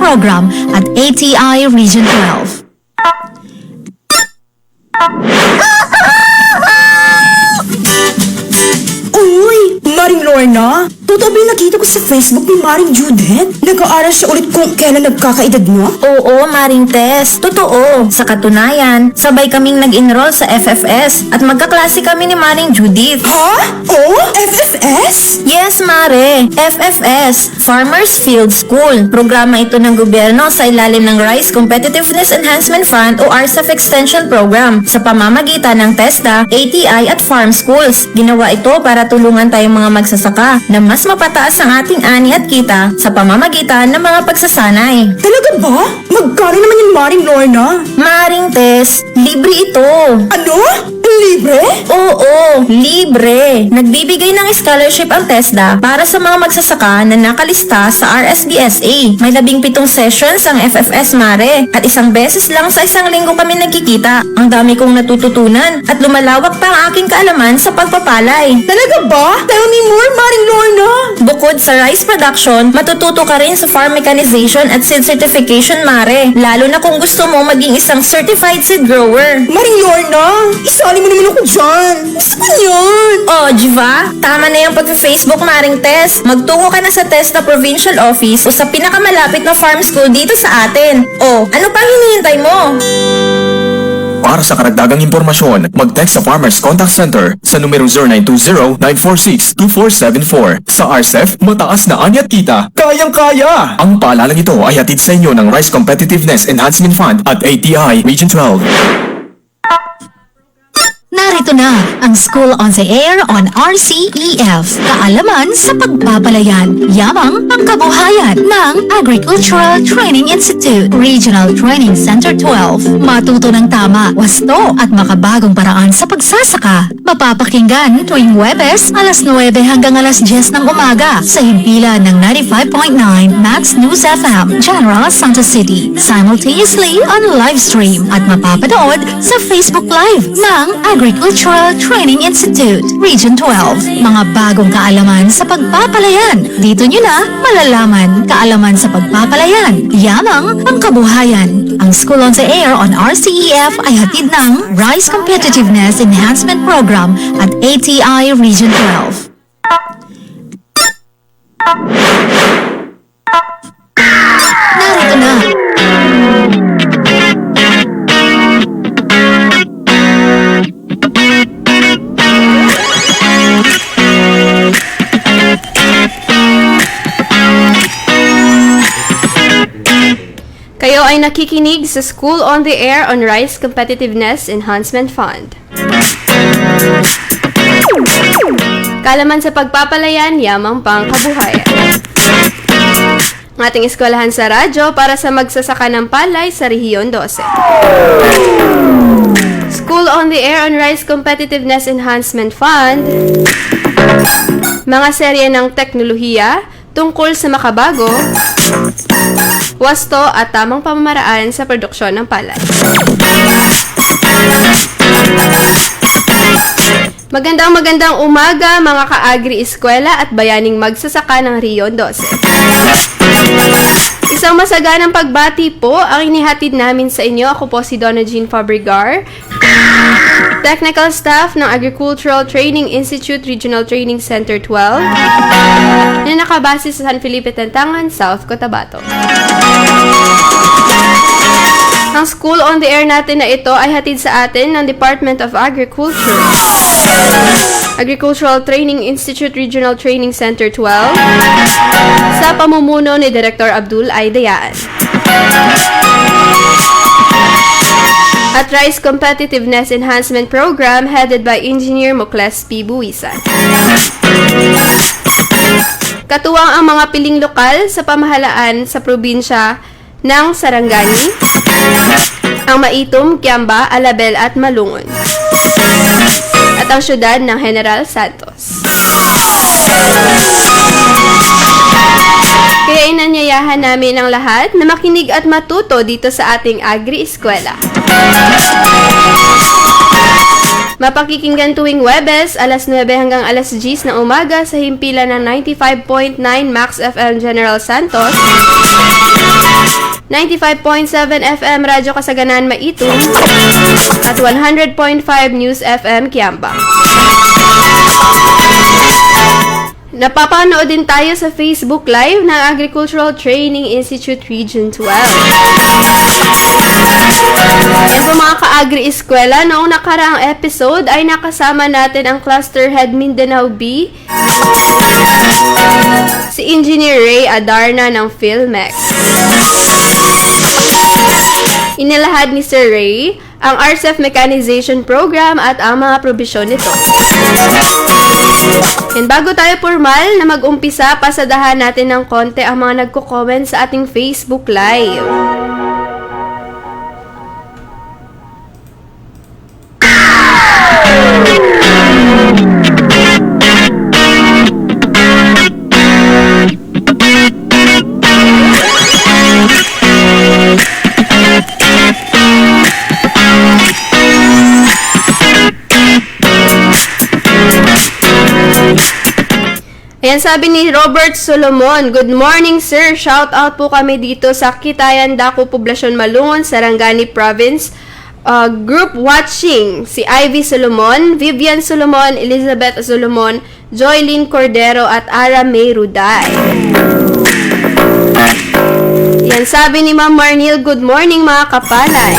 Program at ATI Region 12. Uy, Maring Lorna, totoo ba yung nakita ko sa Facebook ni Maring Judith? Nag-aaral siya ulit kung kailan nagkakaedad mo? Oo, Maring Tess. Totoo. Sa katunayan, sabay kaming nag-enroll sa FFS at magkaklase kami ni Maring Judith. Ha? Oh? FFS? Yes, Mare. FFS, Farmers Field School. Programa ito ng gobyerno sa ilalim ng Rice Competitiveness Enhancement Fund o RCEF Extension Program sa pamamagitan ng TESDA, ATI at Farm Schools. Ginawa ito para tulungan tayong mga magsasaka na mas mapataas ang ating ani at kita sa pamamagitan ng mga pagsasanay. Talaga ba? Magkano naman yung Maring Lorna? Maring Tess, libre ito. Ano? Libre? Oo, libre. Nagbibigay ng scholarship ang TESDA para sa mga magsasaka na nakalista sa RSDSA. May 17 sessions ang FFS, Mare, at isang beses lang sa isang linggo kami nagkikita. Ang dami kong natututunan at lumalawak pa ang aking kaalaman sa pagpapalay. Talaga ba? Tell me more, Maring Lorna. Bukod sa rice production, matututo ka rin sa farm mechanization at seed certification, Mare. Lalo na kung gusto mo maging isang certified seed grower. Maring Lorna, isali mo naman ako dyan. Gusto ko yan. Oh, Jiva, tama na yung pag-Facebook, Maring Tess. Magtungo ka na sa TESDA Provincial Office o sa pinakamalapit na farm school dito sa atin. Oh, ano pang hinihintay mo? Para sa karagdagang impormasyon, mag-text sa Farmers Contact Center sa numero 0920-946-2474. Sa RCEF, mataas na ani at kita. Kayang-kaya! Ang paalalang ito ay hatid sa inyo ng Rice Competitiveness Enhancement Fund at ATI Region 12. Narito na ang School on the Air on RCEF. Kaalaman sa pagpapalayan, yamang pangkabuhayan ng Agricultural Training Institute, Regional Training Center 12. Matuto ng tama, wasto at makabagong paraan sa pagsasaka. Mapapakinggan tuwing Huwebes, alas 9 hanggang alas 10 ng umaga sa himpilan ng 95.9 Max News FM, General Santos City. Simultaneously on live stream at mapapanood sa Facebook Live ng Agricultural Training Institute, Region 12. Mga bagong kaalaman sa pagpapalayan. Dito nyo na malalaman kaalaman sa pagpapalayan. Yamang ang kabuhayan. Ang School on the Air on RCEF ay hatid ng Rice Competitiveness Enhancement Program at ATI Region 12. Narito na. Kayo ay nakikinig sa School on the Air on Rice Competitiveness Enhancement Fund. Kaalaman sa pagpapalayan, yamang pang kabuhayan. Ang ating eskwelahan sa radyo para sa magsasaka ng palay sa Rehiyon 12. School on the Air on Rice Competitiveness Enhancement Fund. Mga serye ng teknolohiya tungkol sa makabago, wasto at tamang pamamaraan sa produksyon ng palay. Magandang umaga mga ka-agri-eskwela at bayaning magsasaka ng Rehiyon 12. Isang masaganang pagbati po ang inihatid namin sa inyo. Ako po si Donna Jean Fabregar, Technical Staff ng Agricultural Training Institute Regional Training Center 12 na nakabase sa San Felipe Tentangan, South Cotabato. Ang School on the Air natin na ito ay hatid sa atin ng Department of Agriculture, Agricultural Training Institute Regional Training Center 12 sa pamumuno ni Director Abdul Aidayaan. At Rice Competitiveness Enhancement Program headed by Engineer Mocles P. Buisan. Katuwang ang mga piling lokal sa pamahalaan sa probinsya ng Sarangani, ang Maitom, Kiamba, Alabel at Malungon, at ang syudad ng General Santos. Kaya inanyayahan namin ang lahat na makinig at matuto dito sa ating Agri-Eskwela. Mapakikinggan tuwing Huwebes, alas 9 hanggang alas 10 ng umaga sa himpilan ng 95.9 Max FM General Santos 95.7 FM Radyo Kasaganan Maitu at 100.5 News FM Kiambang. Napapanood din tayo sa Facebook Live ng Agricultural Training Institute Region 12. Yan po mga ka-agri-eskwela, noong nakaraang episode ay nakasama natin ang Cluster Head Mindanao B, si Engineer Ray Adarna ng PhilMex. Inilahad ni Sir Ray ang RCEF Mechanization Program at ang mga probisyon nito. And bago tayo formal na mag-umpisa, pasadahan natin ng konti ang mga nagko-comment sa ating Facebook Live. Ayan, sabi ni Robert Solomon, "Good morning, sir. Shout out po kami dito sa Kitayan, Dako, Poblasyon Malungon, Sarangani Province. Group watching, si Ivy Solomon, Vivian Solomon, Elizabeth Solomon, Joylyn Cordero at Ara May Ruday." Yan, sabi ni Ma'am Marnil, "Good morning mga kapalay."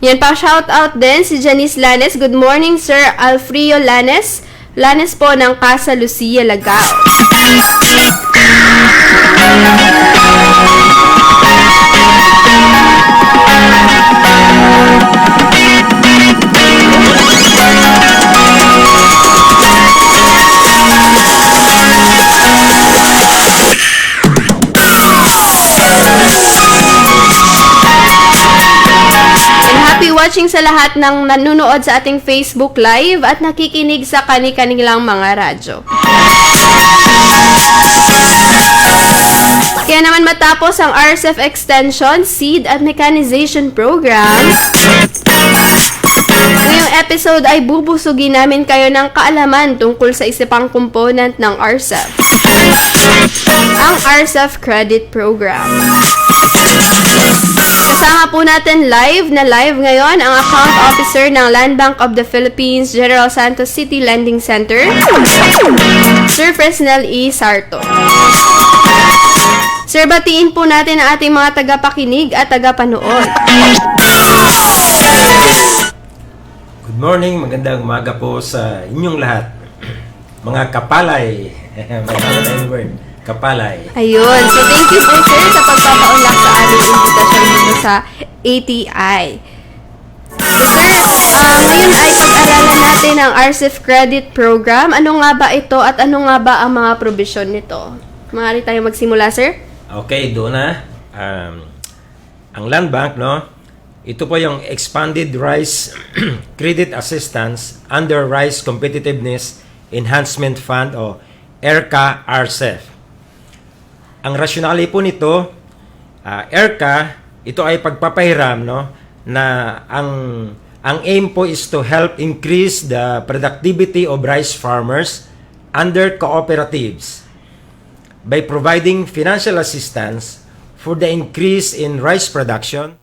Yan pa, shout out din si Janice Lanes. "Good morning, Sir Alfrio Lanes. Lanes po ng Casa Lucia, Lagao." Happy watching sa lahat ng nanonood sa ating Facebook Live at nakikinig sa kani-kanilang mga radyo. Kaya naman matapos ang RCEF Extension, Seed at Mechanization Program, ngayong episode ay bubusugin namin kayo ng kaalaman tungkol sa isa pang component ng RCEF, ang RCEF Credit Program. Kasama po natin live ngayon ang Account Officer ng Land Bank of the Philippines, General Santos City Lending Center, Sir Fresnel E. Sarto. Sir, batiin po natin ang ating mga tagapakinig at tagapanood. Good morning, magandang umaga po sa inyong lahat. Mga kapalay, may tayong word, kapalay. Ayun. So, thank you po, sir, sa pagpapaunlak sa aming imbitasyon dito sa ATI. So, sir, ngayon ay pag-aralan natin ang RCEF Credit Program. Ano nga ba ito at ano nga ba ang mga probisyon nito? Maaari tayo magsimula, sir? Okay, doon na. Ang Land Bank, no? Ito po yung Expanded Rice Credit Assistance under Rice Competitiveness Enhancement Fund o ERCA RCEF. Ang rationale po nito, ERCA, ito ay pagpapahiram, no, na ang aim po is to help increase the productivity of rice farmers under cooperatives by providing financial assistance for the increase in rice production.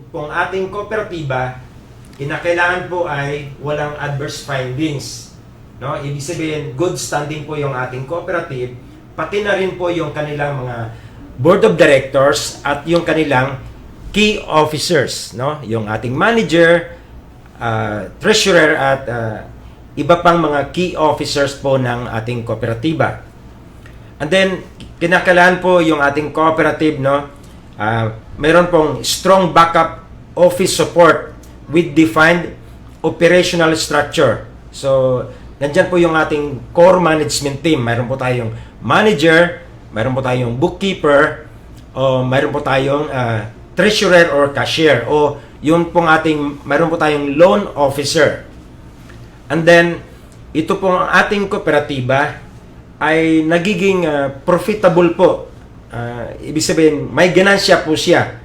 pong ating kooperatiba, kinakailangan po ay walang adverse findings. No? Ibig sabihin, good standing po yung ating cooperative, pati na rin po yung kanilang mga board of directors at yung kanilang key officers. No? Yung ating manager, treasurer at iba pang mga key officers po ng ating kooperatiba. And then, kinakailangan po yung ating cooperative, no? Meron pong strong backup office support with defined operational structure. So, nandyan po yung ating core management team. Mayroon po tayong manager, mayroon po tayong bookkeeper, o mayroon po tayong treasurer or cashier, o yung pong mayroon po tayong loan officer. And then, ito pong ating kooperatiba ay nagiging profitable po. Ibig sabihin, may ganansya po siya,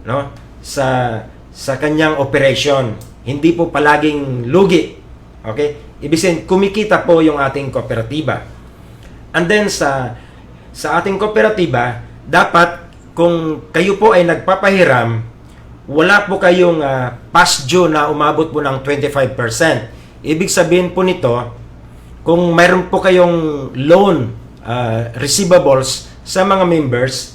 no? Sa kanyang operation. Hindi po palaging lugi. Okay? Ibig sabihin, kumikita po yung ating kooperatiba. And then sa ating kooperatiba, dapat kung kayo po ay nagpapahiram, wala po kayong past due na umabot po ng 25%. Ibig sabihin po nito, kung mayroon po kayong loan receivables sa mga members,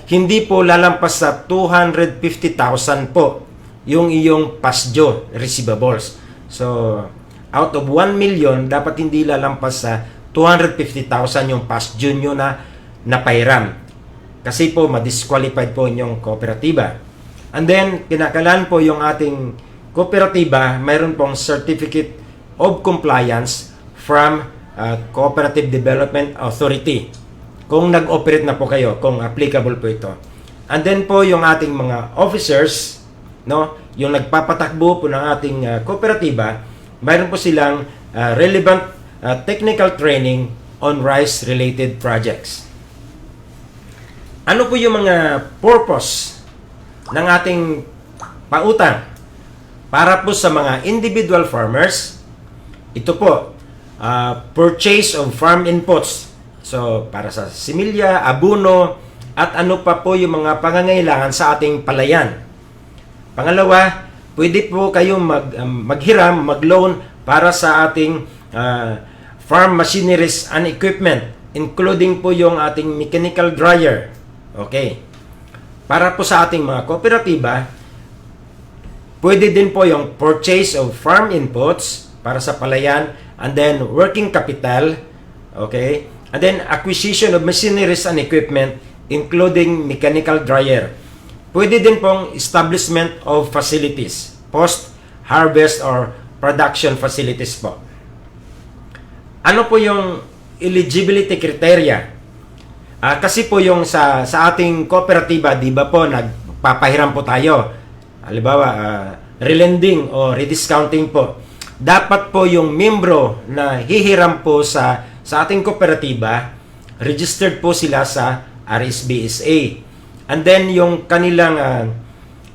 hindi po lalampas sa 250,000 po yung iyong past due receivables. So, out of 1 million, dapat hindi lalampas sa 250,000 yung past due nyo na napahiram. Kasi po, madisqualified po yung kooperatiba. And then, kinakailangan po yung ating kooperatiba, mayroon pong Certificate of Compliance from Cooperative Development Authority. Kung nag-operate na po kayo, kung applicable po ito. And then po, yung ating mga officers, no, yung nagpapatakbo po ng ating kooperatiba, mayroon po silang relevant technical training on rice-related projects. Ano po yung mga purpose ng ating pautang? Para po sa mga individual farmers, ito po, purchase of farm inputs. So, para sa similya, abono, at ano pa po yung mga pangangailangan sa ating palayan. Pangalawa, pwede po kayong maghiram, mag-loan para sa ating farm machineries and equipment, including po yung ating mechanical dryer. Okay. Para po sa ating mga kooperatiba, pwede din po yung purchase of farm inputs para sa palayan, and then working capital, okay, and then acquisition of machineries and equipment, including mechanical dryer. Pwede din pong establishment of facilities, post-harvest or production facilities po. Ano po yung eligibility criteria? Kasi po yung sa ating kooperatiba, di ba po, nagpapahiram po tayo. Halimbawa, relending o rediscounting po. Dapat po yung membro na hihiram po sa ating kooperatiba, registered po sila sa RSBSA. And then yung kanilang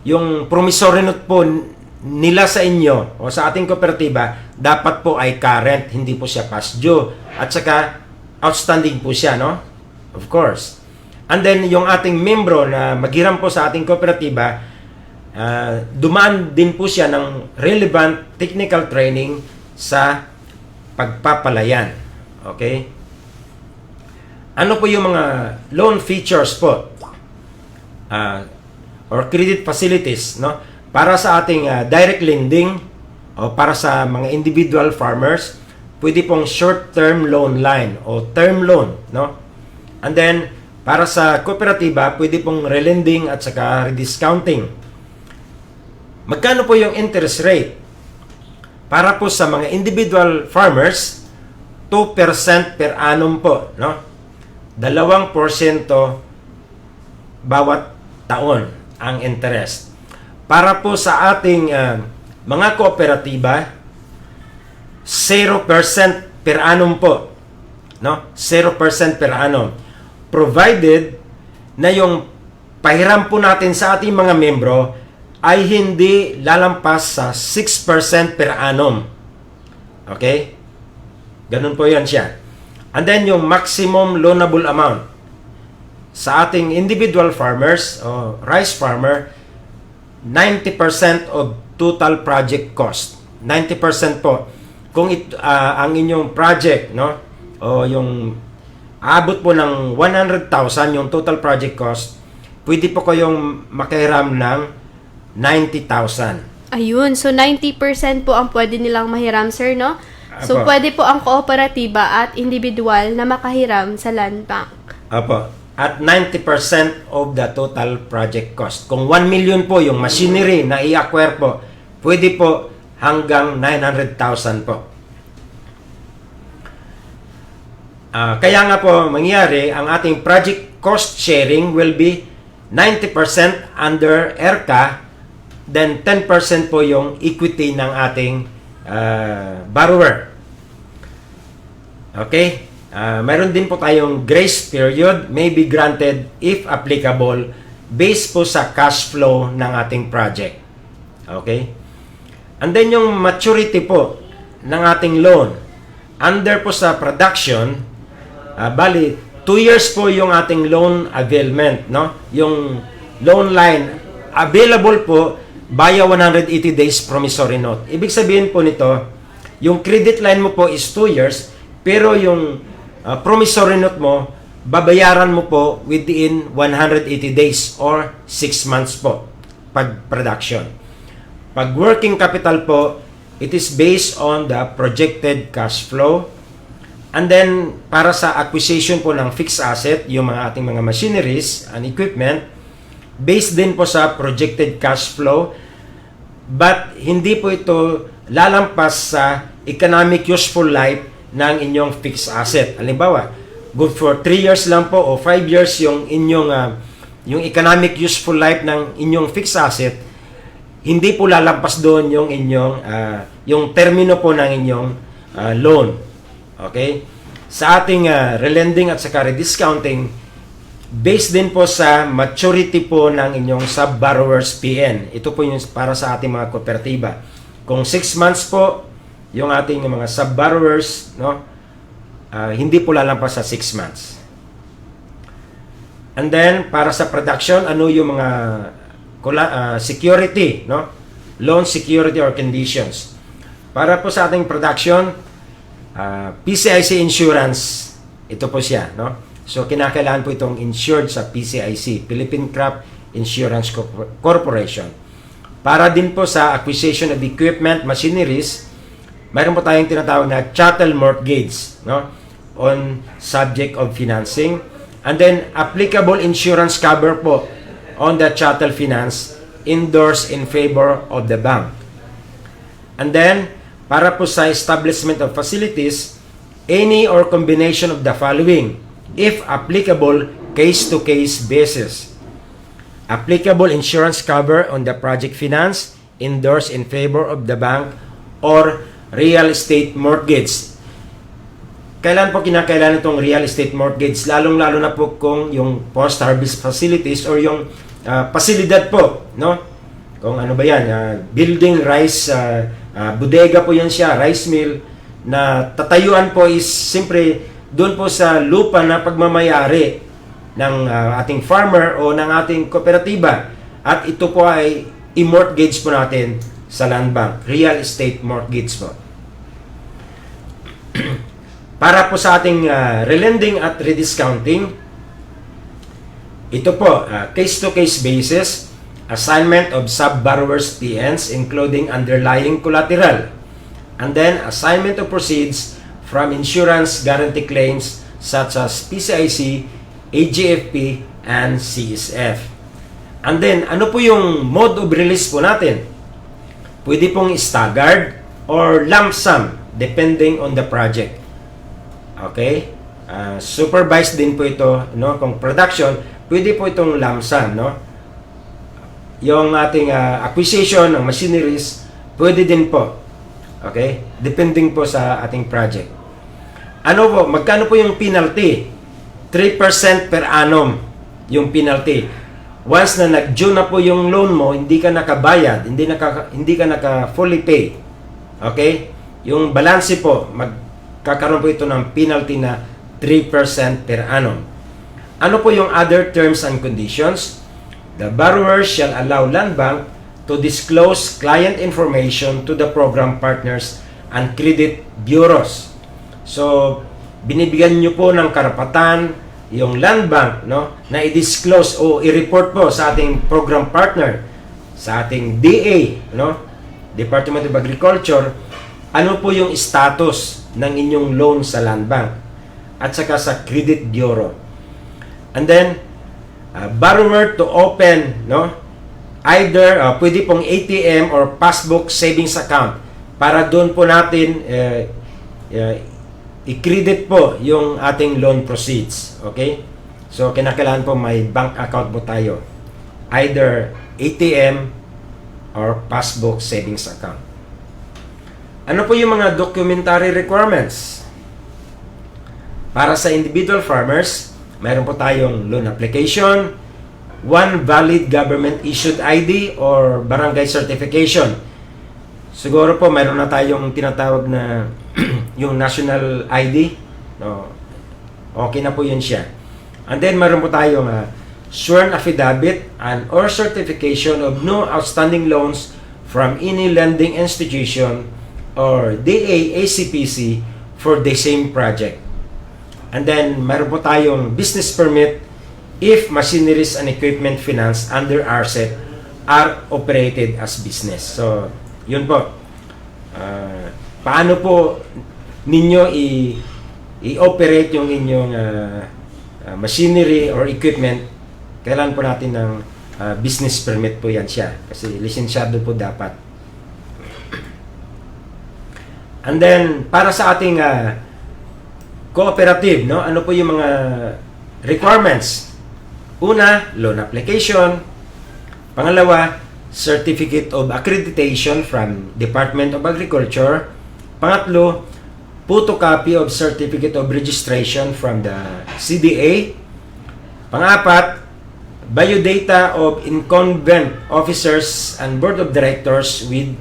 yung promissory note po nila sa inyo o sa ating kooperatiba, dapat po ay current, hindi po siya past due. At saka outstanding po siya, no? Of course. And then yung ating membro na maghiram po sa ating kooperatiba, dumaan din po siya ng relevant technical training sa pagpapalayan. Okay? Ano po yung mga loan features po? Or credit facilities, no? Para sa ating direct lending o para sa mga individual farmers, pwede pong short-term loan line o term loan, no? And then, para sa kooperatiba, pwede pong relending at saka rediscounting. Magkano po yung interest rate? Para po sa mga individual farmers, 2% per annum po, no? 2% bawat taon ang interest. Para po sa ating mga kooperatiba, 0% per annum po, no? 0% per annum. Provided na yung pahiram po natin sa ating mga membro ay hindi lalampas sa 6% per annum. Okay? Ganun po yan siya. And then yung maximum loanable amount sa ating individual farmers o rice farmer, 90% of total project cost. 90% po. Kung ang inyong project, no, o yung abot po ng 100,000 yung total project cost, pwede po kayong makihiram ng 90,000. Ayun, so 90% po ang pwede nilang mahiram, sir, no? So, Apo. pwede po ang kooperatiba at individual na makahiram sa land bank. Apo. At 90% of the total project cost. Kung 1 million po yung machinery na i-acquire po, pwede po hanggang 900,000 po. Kaya nga po mangyari, ang ating project cost sharing will be 90% under ERCA, then 10% po yung equity ng ating borrower. Okay? Meron din po tayong grace period, may be granted if applicable, based po sa cash flow ng ating project. Okay? And then yung maturity po ng ating loan, under po sa production, bali, 2 years po yung ating loan availment, no? Yung loan line, available po via 180 days promissory note. Ibig sabihin po nito, yung credit line mo po is 2 years, pero yung promissory note mo, babayaran mo po within 180 days or 6 months po pag production. Pag working capital po, it is based on the projected cash flow. And then, para sa acquisition po ng fixed asset, yung mga ating mga machineries and equipment, based din po sa projected cash flow, but hindi po ito lalampas sa economic useful life ng inyong fixed asset. Halimbawa, good for 3 years lang po o 5 years yung inyong yung economic useful life ng inyong fixed asset, hindi po lalampas doon yung inyong yung termino po ng inyong loan. Okay? Sa ating relending at saka rediscounting, based din po sa maturity po ng inyong sub-borrowers PN. Ito po yung para sa ating mga kooperatiba. Kung 6 months po yung ating mga sub-borrowers, no, hindi po lalampas sa 6 months. And then, para sa production, ano yung mga security, no? Loan security or conditions. Para po sa ating production, PCIC insurance, ito po siya, no? So, kinakailangan po itong insured sa PCIC, Philippine Crop Insurance Corporation. Para din po sa acquisition of equipment, machineries, mayroon po tayong tinatawag na chattel mortgage, no? On subject of financing. And then, applicable insurance cover po on the chattel finance endorsed in favor of the bank. And then, para po sa establishment of facilities, any or combination of the following, if applicable, case-to-case basis. Applicable insurance cover on the project finance endorsed in favor of the bank or real estate mortgage. Kailan po kinakailangan itong real estate mortgage? Lalong-lalo na po kung yung post-harvest facilities or yung pasilidad po, no? Kung ano ba yan, building, rice, bodega po yan siya, rice mill, na tatayuan po is siyempre doon po sa lupa na pagmamayari ng ating farmer o ng ating kooperatiba. At ito po ay i-mortgage po natin sa land bank, real estate mortgage po. Para po sa ating relending at rediscounting, ito po, case-to-case basis, assignment of sub-borrowers PNs including underlying collateral, and then assignment of proceeds from insurance guarantee claims such as PCIC, AGFP, and CSF. And then, ano po yung mode of release po natin? Pwede pong staggered or lump sum depending on the project. Okay? Supervised din po ito, no? Kung production, pwede po itong lump sum, no? Yung ating acquisition ng machineries, pwede din po. Okay? Depending po sa ating project. Ano po, magkano po yung penalty? 3% per annum yung penalty. Once na nag-due na po yung loan mo, hindi ka nakabayad, hindi ka naka fully pay. Okay? Yung balance po, magkakaroon po ito ng penalty na 3% per annum. Ano po yung other terms and conditions? The borrower shall allow land bank to disclose client information to the program partners and credit bureaus. So, binibigyan nyo po ng karapatan yung land bank, no, na i-disclose o i-report po sa ating program partner, sa ating DA, no, Department of Agriculture, ano po yung status ng inyong loan sa land bank at saka sa credit bureau. And then, borrower to open, no, either pwede pong ATM or passbook savings account para doon po natin i-credit po yung ating loan proceeds. Okay? So, kinakailangan po may bank account po tayo. Either ATM or passbook savings account. Ano po yung mga documentary requirements? Para sa individual farmers, mayroon po tayong loan application, one valid government-issued ID or barangay certification. Siguro po mayroon na tayong tinatawag na yung national ID. No? Okay na po yun siya. And then mayroon po tayong sworn affidavit and or certification of no outstanding loans from any lending institution or DA ACPC for the same project. And then mayroon po tayong business permit if machineries and equipment financed under RCEP are operated as business. So, yun po. Paano po ninyo i-operate yung inyong machinery or equipment? Kailangan po natin ng business permit po yan siya. Kasi lisensyado po dapat. And then, para sa ating cooperative, no? Ano po yung mga requirements? Una, loan application. Pangalawa, certificate of accreditation from Department of Agriculture. Pangatlo, photocopy of certificate of registration from the CDA. Pangapat, biodata of incumbent officers and board of directors with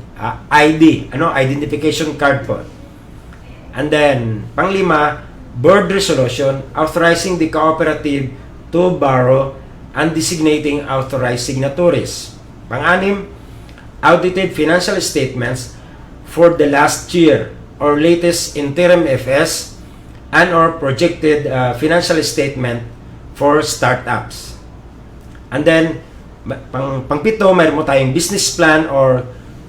ID, identification card po. And then, panglima, board resolution authorizing the cooperative to borrow and designating authorized signatories. Pang-anim, audited financial statements for the last year or latest interim FS and or projected financial statement for startups. And then, pang-pito, mayroon mo tayong business plan or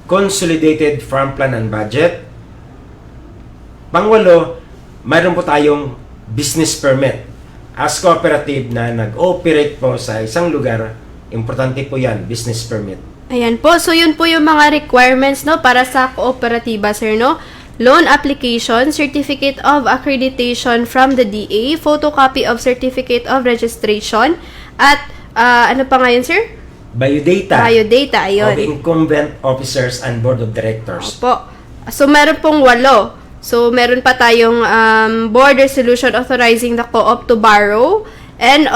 consolidated farm plan and budget. Pang-walo, mayroon po tayong business permit as cooperative na nag-operate po sa isang lugar. Importante po yan, business permit. Ayan po. So, yun po yung mga requirements, no, para sa kooperatiba, sir, no? Loan application, certificate of accreditation from the DA, photocopy of certificate of registration, at ano pa ngayon, sir? Biodata. Biodata, ayun. Of incumbent officers and board of directors. Opo. So, meron pong 8. So, meron pa tayong board resolution authorizing the co-op to borrow and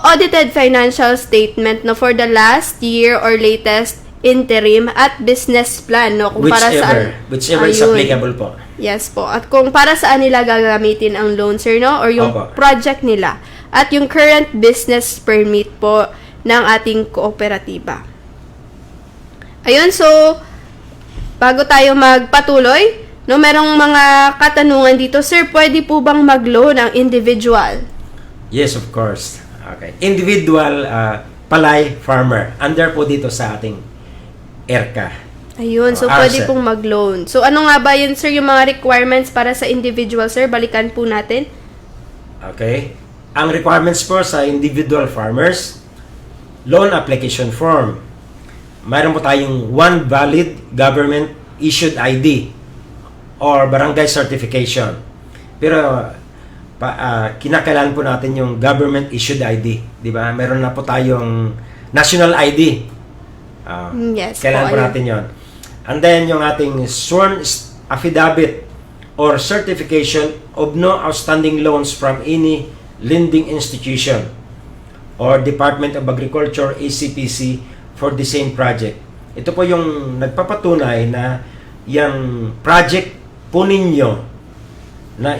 audited financial statement, no, for the last year or latest interim at business plan, no, kung para saan whichever is applicable po. Yes po. At kung para saan nila gagamitin ang loan, sir, no, or yung Opo. project nila, at yung current business permit po ng ating kooperatiba. Ayun, so bago tayo magpatuloy, no, merong mga katanungan dito, sir. Pwede po bang mag-loan ang individual? Yes, of course. Okay. Individual palay farmer. Under po dito sa ating ERCA. Ayun, so RCEP. pwede pong mag-loan. So ano nga ba yun, sir, yung mga requirements para sa individual, sir? Balikan po natin. Okay. Ang requirements po sa individual farmers, loan application form. Mayroon po tayong one valid government issued ID or barangay certification. Pero kinakailangan po natin yung government issued ID, di ba? Meron na po tayong national ID. Yes Kailangan po ayun. natin yon. And then yung ating sworn affidavit or certification of no outstanding loans from any lending institution or Department of Agriculture, ACPC, for the same project. Ito po yung nagpapatunay na yung project po ninyo na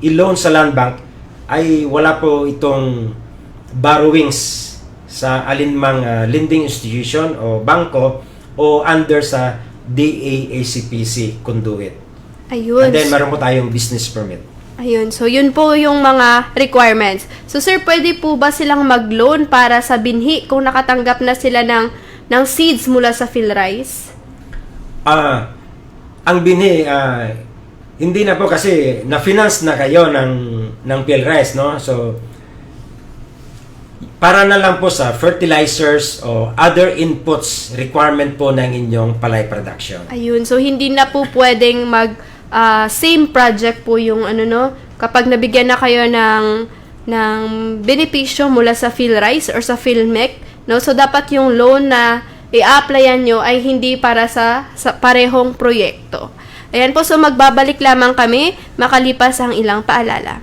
i-loan sa land bank ay wala po itong borrowings sa alinmang lending institution o bangko o under sa DAACPC conduit. Ayun. And then meron po tayong business permit. Ayun. So, yun po yung mga requirements. So, sir, pwede po ba silang mag-loan para sa binhi kung nakatanggap na sila ng seeds mula sa PhilRice? Ang binhi, hindi na po kasi na-finance na kayo ng PhilRice, no? So, para na lang po sa fertilizers o other inputs requirement po ng inyong palay production. Ayun. So, hindi na po pwedeng same project po yung kapag nabigyan na kayo ng benepisyo mula sa PhilRice or sa PhilMec, no? So, dapat yung loan na i-applyan nyo ay hindi para sa parehong proyekto. Ayan po, so magbabalik lamang kami makalipas ang ilang paalala.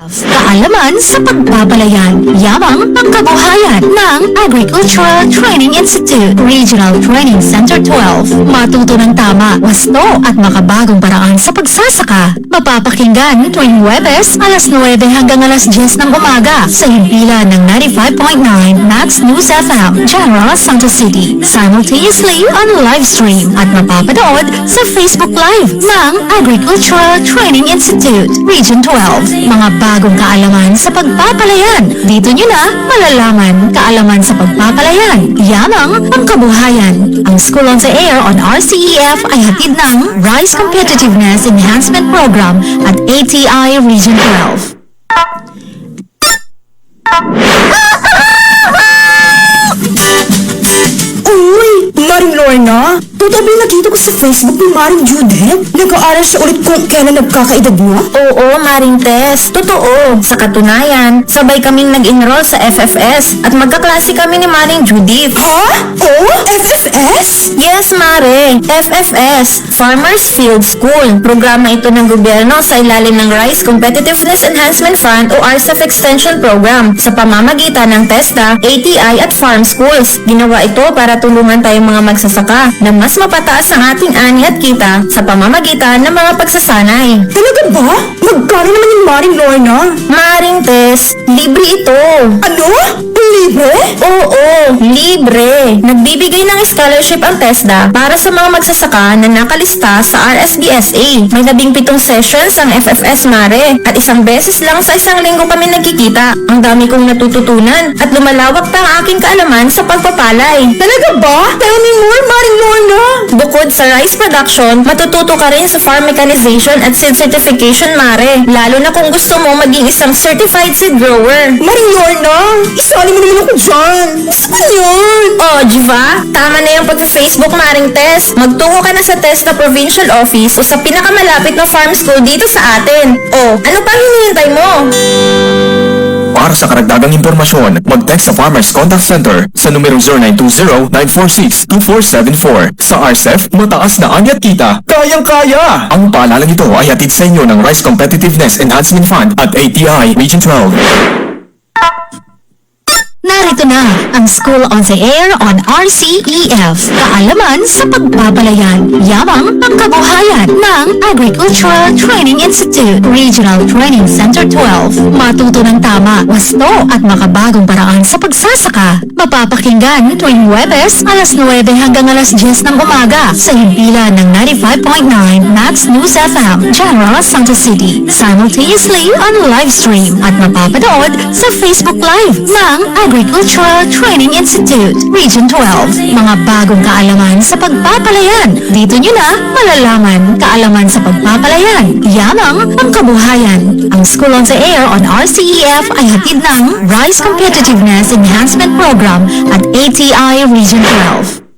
Kaalaman sa pagpapalayan, yamang pangkabuhayan ng Agricultural Training Institute, Regional Training Center 12. Matuto ng tama, wasto at makabagong paraan sa pagsasaka. Mapapakinggan tuwing Huwebes, alas 9 hanggang alas 10 ng umaga sa himpilan ng 95.9 Max News FM, General Santos City. Simultaneously on live stream at mapapanood sa Facebook Live ng Agricultural Training Institute, Region 12. Mga bagong kaalaman sa pagpapalayan. Dito nyo na malalaman kaalaman sa pagpapalayan. Yamang pangkabuhayan. Ang School on the Air on RCEF ay hatid ng Rice Competitiveness Enhancement Program at ATI Region 12. Uy, Maring Lorna, totoo nakita ko sa Facebook ni Maring Judith? Nag-aaral siya ulit kung kailan nagkakaedad niya? Oo, Maring Tess. Totoo. Sa katunayan, sabay kaming nag-enroll sa FFS at magkaklase kami ni Maring Judith. Ha? Oh? FFS? Yes, Mare. FFS, Farmers Field School. Programa ito ng gobyerno sa ilalim ng Rice Competitiveness Enhancement Fund o RCEF Extension Program sa pamamagitan ng TESDA, ATI at Farm Schools. Ginawa ito para tulungan tayong mga magsasaka na mas mapataas ang ating ani at kita sa pamamagitan ng mga pagsasanay. Talaga ba? Magkano naman yung Maring Lorna? Maring Tess, libre ito. Ano? Libre? Oo, libre. Nagbibigay ng scholarship ang TESDA para sa mga magsasaka na nakalista sa RSDSA. May 17 sessions ang FFS, Mare. At isang beses lang sa isang linggo kami nagkikita. Ang dami kong natututunan at lumalawak pa ang aking kaalaman sa pagpapalay. Talaga ba? Tell me more, Maring Lorna. Bukod sa rice production, matututo ka rin sa farm mechanization at seed certification, Mare. Lalo na kung gusto mo maging isang certified seed grower. Maring Lorna, isali mo naman ako dyan. Gusto ko yun. Oh, Jiva, tama na yung pag-Facebook, Maring Tess. Magtungo ka na sa TESDA Provincial Office o sa pinakamalapit na farm school dito sa atin. Oh, ano pa hinihintay mo? Para sa karagdagang impormasyon, mag-text sa Farmers Contact Center sa numero 0920-946-2474. Sa RCEF, mataas na ani at kita. Kayang-kaya! Ang paalalang ito ay hatid sa inyo ng Rice Competitiveness Enhancement Fund at ATI Region 12. Narito na ang School on the Air on RCEF. Kaalaman sa pagpapalayan, yamang pangkabuhayan ng Agricultural Training Institute, Regional Training Center 12. Matuto ng tama, wasto at makabagong paraan sa pagsasaka. Mapapakinggan tuwing Huwebes, alas 9 hanggang alas 10 ng umaga sa himpilan ng 95.9 Max News FM, General Santos City. Simultaneously on live stream at mapapanood sa Facebook Live ng Agricultural Training Institute, Region 12. Mga bagong kaalaman sa pagpapalayan. Dito nyo na malalaman kaalaman sa pagpapalayan. Yamang pangkabuhayan. Ang School on the Air on RCEF ay hatid ng Rice Competitiveness Enhancement Program at ATI Region 12.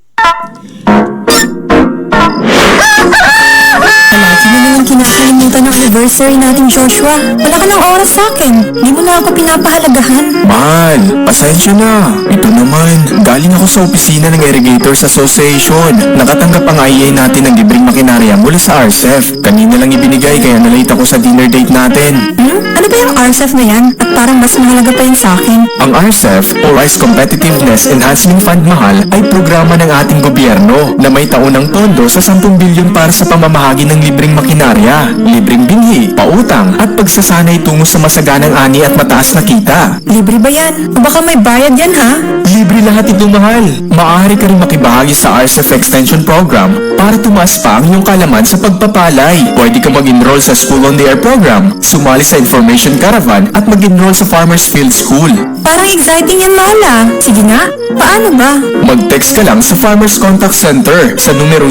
Palagi mo naman kinakalimutan ng anniversary natin, Joshua. Wala ka ng oras sa akin. Di mo na ako pinapahalagahan. Mahal, pasensya na. Ito naman, galing ako sa opisina ng Irrigators Association. Nakatanggap ang IEA natin ng libreng makinarya mula sa RCEF. Kanina lang ibinigay kaya nalate ako sa dinner date natin. Ano ba yung RCEF na yan? At parang mas mahalaga pa yun sa akin. Ang RCEF o Rice Competitiveness Enhancement Fund mahal ay programa ng ating gobyerno na may taunang pondo sa 10 bilyon para sa pamamahagi ng libreng makinarya, libreng binhi, pautang at pagsasanay tungo sa masaganang ani at mataas na kita. Libre ba yan? O baka may bayad yan ha? Libre lahat ito, mahal. Maaari ka rin makibahagi sa RCEF Extension Program para tumaas pa ang iyong kalaman sa pagpapalay. Pwede ka mag-enroll sa School on the Air Program, sumali sa Information Caravan at mag-enroll sa Farmers Field School. Parang exciting yan, Mala. Sige nga, paano ba? Mag-text ka lang sa Farmers Contact Center sa numero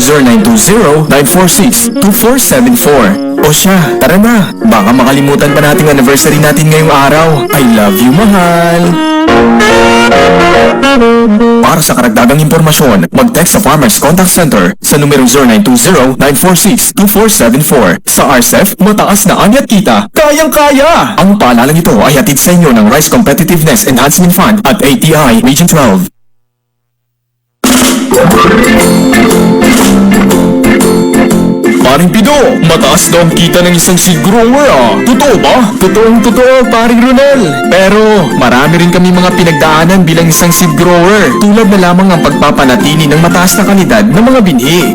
0920-946-2474. O siya, tara na. Baka makalimutan pa nating anniversary natin ngayong araw. I love you, mahal. Para sa karagdagang impormasyon, mag-text sa Farmers Contact Center sa numero 0920-946-2474. Sa RCEF, mataas na ani at kita, kayang-kaya! Ang paalalang ito ay hatid sa inyo ng Rice Competitiveness Enhancement Fund at ATI Region 12. Paring Pido, mataas daw ang kita ng isang seed grower ah. Totoo ba? Totoo, paring Ronel. Pero marami rin kami mga pinagdaanan bilang isang seed grower. Tulad na lamang ang pagpapanatili ng mataas na kalidad ng mga binhi.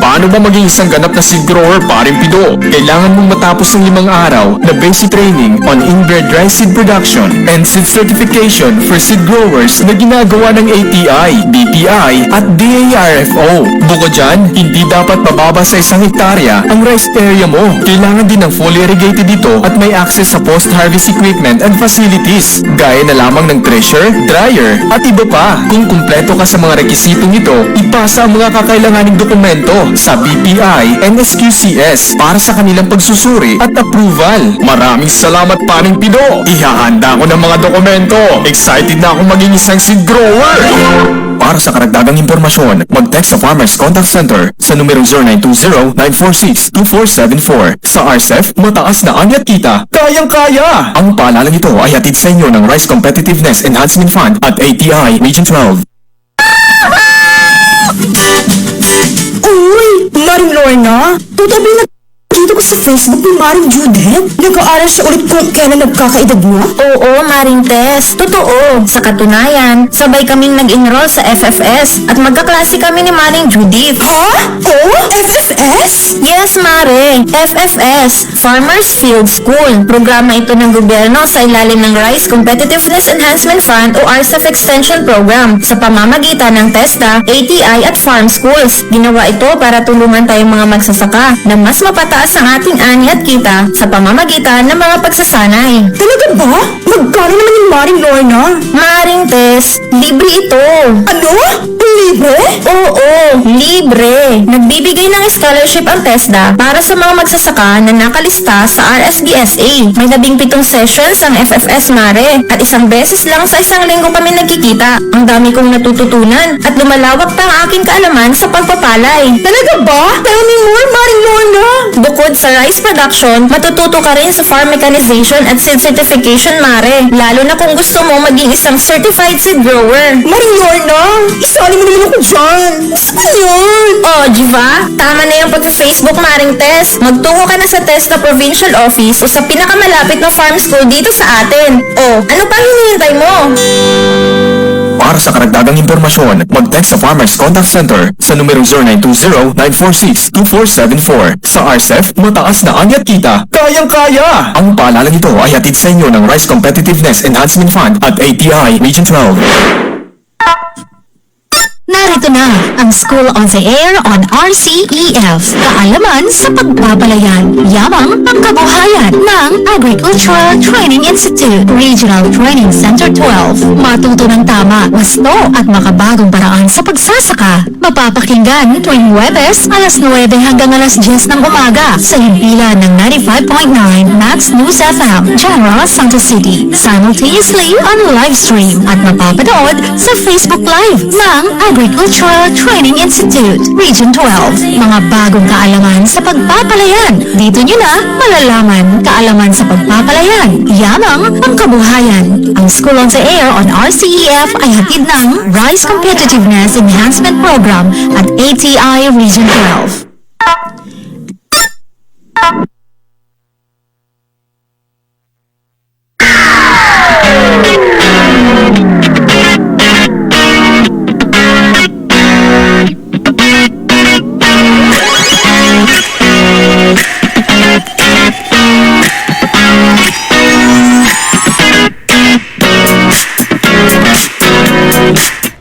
Paano ba maging isang ganap na seed grower, paring Pido? Kailangan mong matapos ng 5 araw na basic training on inbred rice seed production and seed certification for seed growers na ginagawa ng ATI, BPI at DARFO. Bukod dyan, hindi dapat mababa sa 1 hektarya ang rice area mo. Kailangan din ng fully irrigated dito at may access sa post-harvest equipment and facilities, gaya na lamang ng thresher, dryer, at iba pa. Kung kumpleto ka sa mga rekisitong ito, ipasa ang mga kakailanganing dokumento sa BPI and SQCS para sa kanilang pagsusuri at approval. Maraming salamat, paring Pido. Ihahanda ko ng mga dokumento. Excited na akong maging isang seed grower. Para sa karagdagang impormasyon, mag-text sa Farmers Contact Center sa numero 0920-946-2474. Sa RCEF, mataas na ani at kita, kayang-kaya! Ang paalalang ito ay hatid sa inyo ng Rice Competitiveness Enhancement Fund at ATI Region 12. Uy, Maring Lorna, totoo nakita ko sa Facebook ni Maring Judith. Nag-aaral siya ulit kung kailan nagkakaedad niya. Oo, Maring Tess. Totoo. Sa katunayan, sabay kaming nag-enroll sa FFS at magkaklase kami ni Maring Judith. Ha? Oh? FFS? Yes, Mare. FFS, Farmers Field School. Programa ito ng gobyerno sa ilalim ng Rice Competitiveness Enhancement Fund o RCEF Extension Program sa pamamagitan ng TESDA, ATI at Farm Schools. Ginawa ito para tulungan tayong mga magsasaka na mas mapataas ang ating ani at kita sa pamamagitan ng mga pagsasanay. Talaga ba? Magkano naman yung Maring Lorna? Maring Tess, libre ito. Ano? Libre? Oo, libre. Nagbibigay ng scholarship ang TESDA para sa mga magsasaka na nakalista sa RSBSA. May 17 sessions ang FFS, Mare, at 1 beses lang sa 1 linggo kami nagkikita. Ang dami kong natututunan at lumalawak pa ang aking kaalaman sa pagpapalay. Talaga ba? Tell me more, Maring Lorna. Bukod sa rice production, matututo ka rin sa farm mechanization at seed certification, Mare. Lalo na kung gusto mo maging isang certified seed grower. Maring Lorna, isali mo naman ako dyan. Gusto ko yun. Oh, Jiva, tama na yung pag-Facebook, Maring Tess. Magtungo ka na sa TESDA Provincial Office o sa pinakamalapit na farm school dito sa atin. Oh, ano pang hinihintay mo? Para sa karagdagang impormasyon, mag-text sa Farmers Contact Center sa numero 0920-946-2474. Sa RCEF, mataas na ani at kita, kayang-kaya! Ang paalalang ito ay hatid sa inyo ng Rice Competitiveness Enhancement Fund at ATI Region 12. Narito na ang School on the Air on RCEF. Kaalaman sa pagpapalayan, yamang pangkabuhayan ng Agricultural Training Institute, Regional Training Center 12. Matuto ng tama, gusto at makabagong paraan sa pagsasaka. Mapapakinggan tuwing Huwebes, alas 9 hanggang alas 10 ng umaga sa himpilan ng 95.9 Max News FM, General Santos City. Simultaneously on live stream at mapapanood sa Facebook Live ng Agricultural Agricultural Training Institute, Region 12. Mga bagong kaalaman sa pagpapalayan. Dito nyo na malalaman kaalaman sa pagpapalayan. Yamang ang kabuhayan. Ang School on the Air on RCEF ay hatid ng Rice Competitiveness Enhancement Program at ATI Region 12.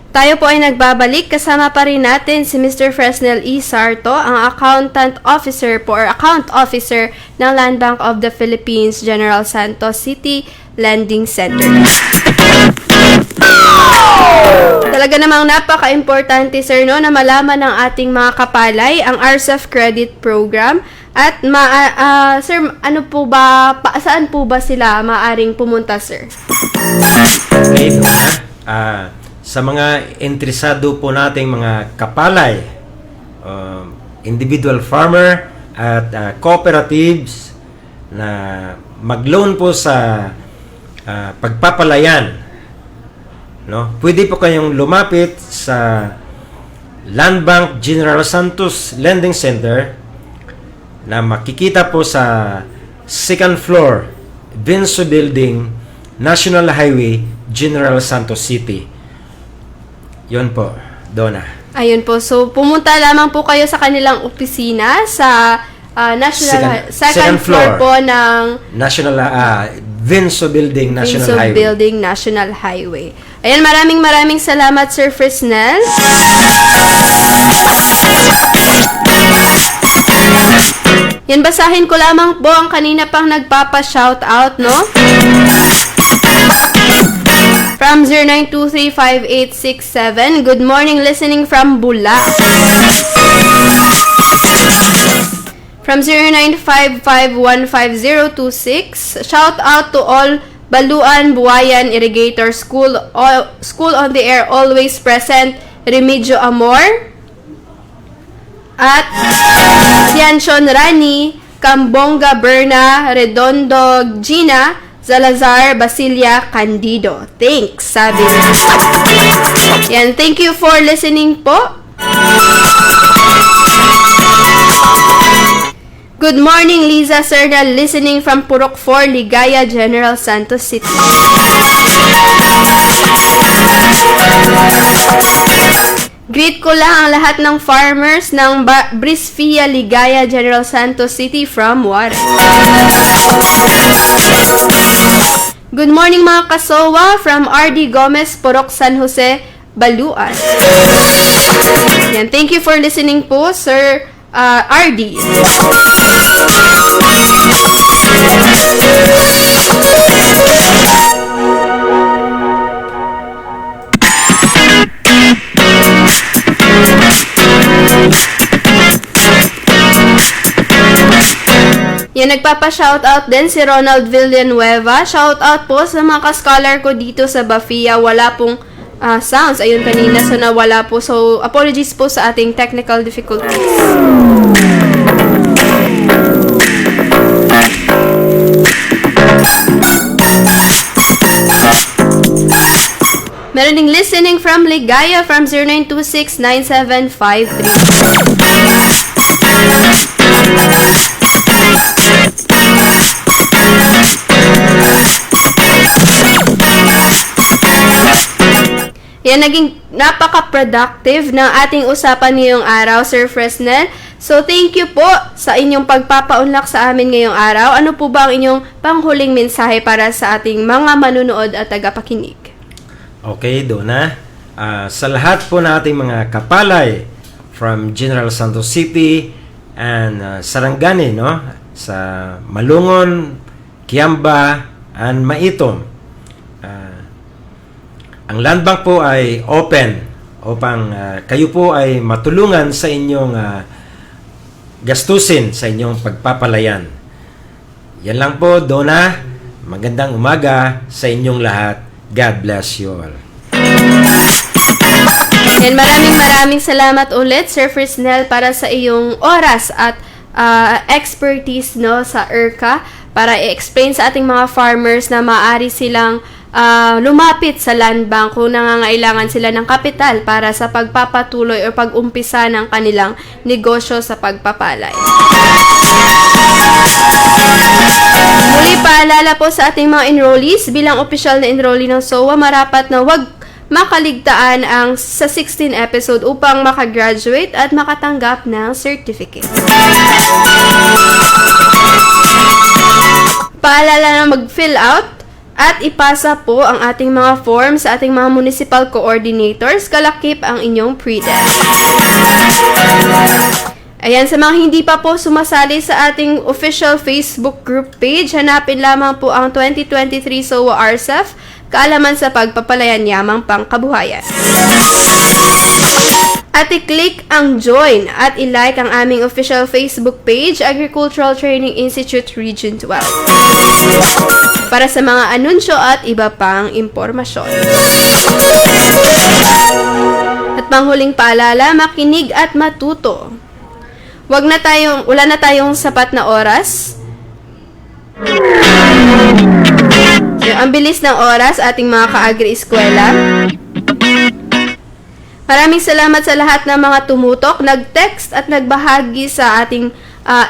Tayo po ay nagbabalik. Kasama pa rin natin si Mr. Fresnel E. Sarto, ang Accountant Officer po or Account Officer ng Land Bank of the Philippines, General Santos City Lending Center. Talaga namang napaka-importante, sir, no, na malaman ng ating mga kapalay ang RCEF Credit Program. At sir, ano po ba, saan po ba sila maaring pumunta, sir? Okay, sa mga interesado po nating mga kapalay, individual farmer at cooperatives na mag-loan po sa pagpapalayan, no? Pwede po kayong lumapit sa Land Bank General Santos Lending Center na makikita po sa second floor, Vinso Building, National Highway, General Santos City. Yun po, Donna. Ayun po. So, pumunta lamang po kayo sa kanilang opisina sa second floor po ng National Vinso Building, National Vinso Highway. Building, National Highway. Ayan, maraming salamat, Sir Fresnel. Yan, basahin ko lamang po ang kanina pang nagpapa-shoutout, no? From 09235867, good morning, listening from Bula. From 0955150026, shout out to all Baluan Buwayan Irrigator School on the Air, always present, Remigio Amor. At Tianchon Rani, Cambonga Berna, Redondo Gina, Salazar Basilia Candido. Thanks, sabi niya. Yan, thank you for listening po. Good morning, Liza Sernal, listening from Purok 4, Ligaya, General Santos City. Greet ko lang ang lahat ng farmers ng Brisfia, Ligaya, General Santos City from Juarez. Good morning mga kasowa from RD Gomez, Purok San Jose, Baluan. Yan, thank you for listening po, Sir RD. Yan, nagpapa-shoutout din si Ronald Villanueva. Shoutout po sa mga ka-scholar ko dito sa Bafia. Wala pong sounds. Ayun kanina, so nawala po. So, apologies po sa ating technical difficulties. Meron ding listening from Ligaya from 0926-9753. Yan, naging napaka-productive ng ating usapan ngayong araw, Sir Fresnel. So, thank you po sa inyong pagpapaunlak sa amin ngayong araw. Ano po ba ang inyong panghuling mensahe para sa ating mga manunood at tagapakinig? Okay, Donna. Sa lahat po nating mga kapalay from General Santos City and Sarangani, no? Sa Malungon, Kiamba, and Maitom. Ang Land Bank po ay open upang kayo po ay matulungan sa inyong gastusin sa inyong pagpapalayan. Yan lang po, Donna. Magandang umaga sa inyong lahat. God bless you all. Yan, maraming salamat ulit, Sir Frisnel, para sa iyong oras at expertise no sa ERCA para i-explain sa ating mga farmers na maaari silang lumapit sa land bank kung nangangailangan sila ng kapital para sa pagpapatuloy o pag-umpisa ng kanilang negosyo sa pagpapalay. Muli, paalala po sa ating mga enrollees, bilang opisyal na enrollee ng SOA, marapat na wag makaligtaan ang sa 16 episode upang makagraduate at makatanggap ng certificate. Paalala na mag-fill out at ipasa po ang ating mga forms sa ating mga municipal coordinators, kalakip ang inyong pre-test. Ayan, sa mga hindi pa po sumasali sa ating official Facebook group page, hanapin lamang po ang 2023 SOA RCEF, kaalaman sa pagpapalayan yamang pangkabuhayan. At i-click ang join at i-like ang aming official Facebook page, Agricultural Training Institute Region 12. Para sa mga anunsyo at iba pang impormasyon. At panghuling paalala, makinig at matuto. Wala na tayong sapat na oras. Ang bilis ng oras ating mga ka-agri-eskwela. Maraming salamat sa lahat ng mga tumutok, nag-text at nagbahagi sa ating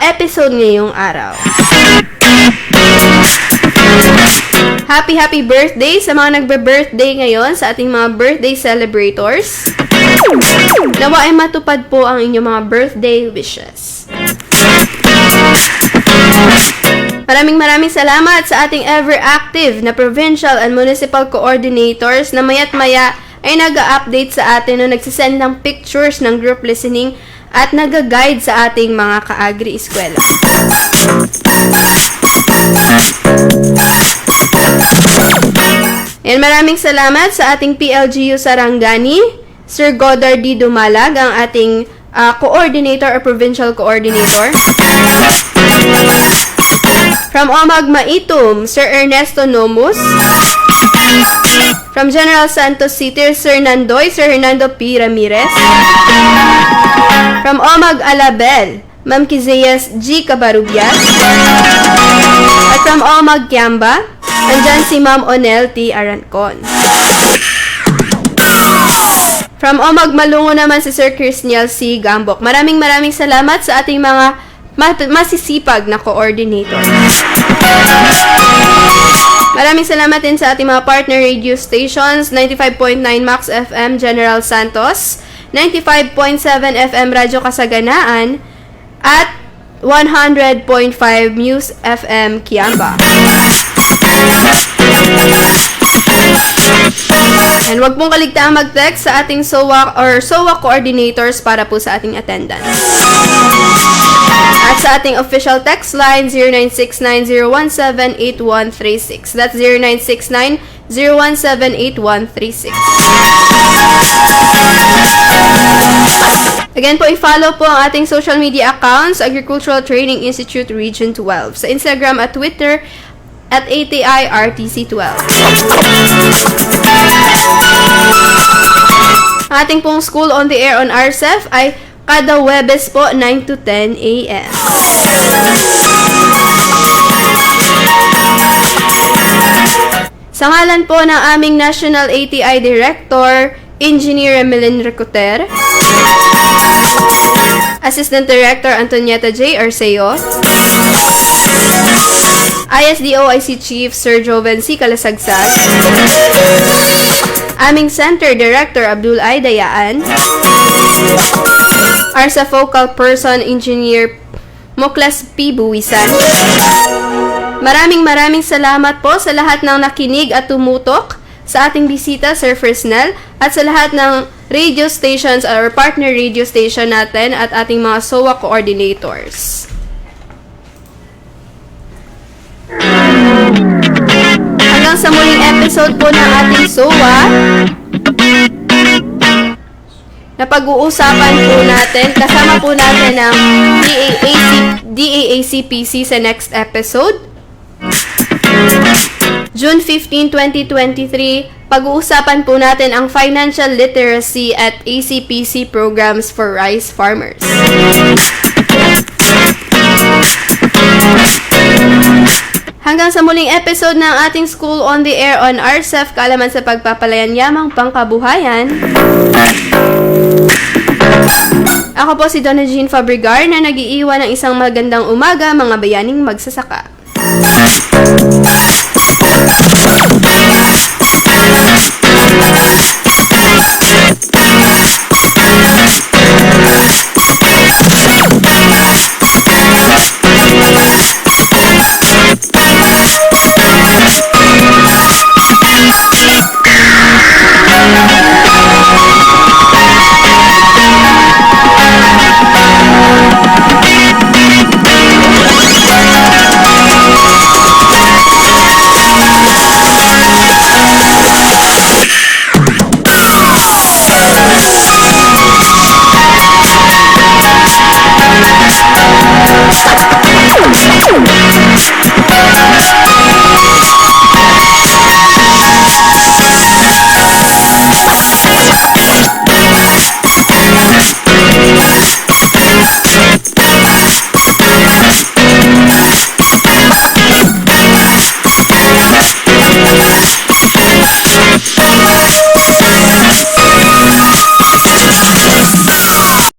episode ngayong araw. Happy birthday sa mga nagbe-birthday ngayon, sa ating mga birthday celebrators. Nawa ay matupad po ang inyong mga birthday wishes. Maraming salamat sa ating ever-active na provincial and municipal coordinators na maya't maya ay nag-update sa atin o nagsisend ng pictures ng group listening at nag-guide sa ating mga ka-agri-eskwela. And maraming salamat sa ating PLGU Sarangani, Sir Godard D. Dumalag, ang ating coordinator or provincial coordinator. From Omag Maitum, Sir Ernesto Nomus. From General Santos City, Sir Nandoy, Sir Hernando P. Ramirez. From Omag Alabel, Ma'am Kizayas G. Cabarubias. At from Omag Kiamba, andyan si Ma'am Onel T. Arancon. From Omag Malungo naman si Sir Chrisniel C. Gambok. Maraming salamat sa ating mga masisipag na coordinator. Maraming salamat din sa ating mga partner radio stations, 95.9 Max FM General Santos, 95.7 FM Radyo Kasaganaan, at 100.5 Muse FM Kiamba. And wag pong kaligtaang mag-text sa ating SOA or SOA coordinators para po sa ating attendance. At sa ating official text line, 0969-017-8136. That's 0969-017-8136. Again po, i-follow po ang ating social media accounts, Agricultural Training Institute Region 12. Sa Instagram at Twitter, at ATI-RTC12. Ating pong School on the Air on RCEF ay kada Webes po, 9 to 10 a.m. Sa ngalan po ng aming National ATI Director, Engineer Emelin Recuter, Assistant Director Antonieta J. Arceo, ISDOIC Chief Sir Joven C. Kalasagsag, aming Center Director Abdul I. Dayaan, ARSA Focal Person Engineer Moklas P. Buwisan. Maraming salamat po sa lahat ng nakinig at tumutok sa ating bisita, Sir Frisnel, at sa lahat ng radio stations or partner radio station natin at ating mga SOA coordinators. Hanggang sa muling episode po ng ating SOA, na pag-uusapan po natin, kasama po natin ang DAACPC sa next episode. June 15, 2023, pag-uusapan po natin ang financial literacy at ACPC programs for rice farmers. Hanggang sa muling episode ng ating School on the Air on RCEF, kaalaman sa pagpapalayan yamang pangkabuhayan. Ako po si Donna Jean Fabregar na nag-iiwan ng isang magandang umaga mga bayaning magsasaka.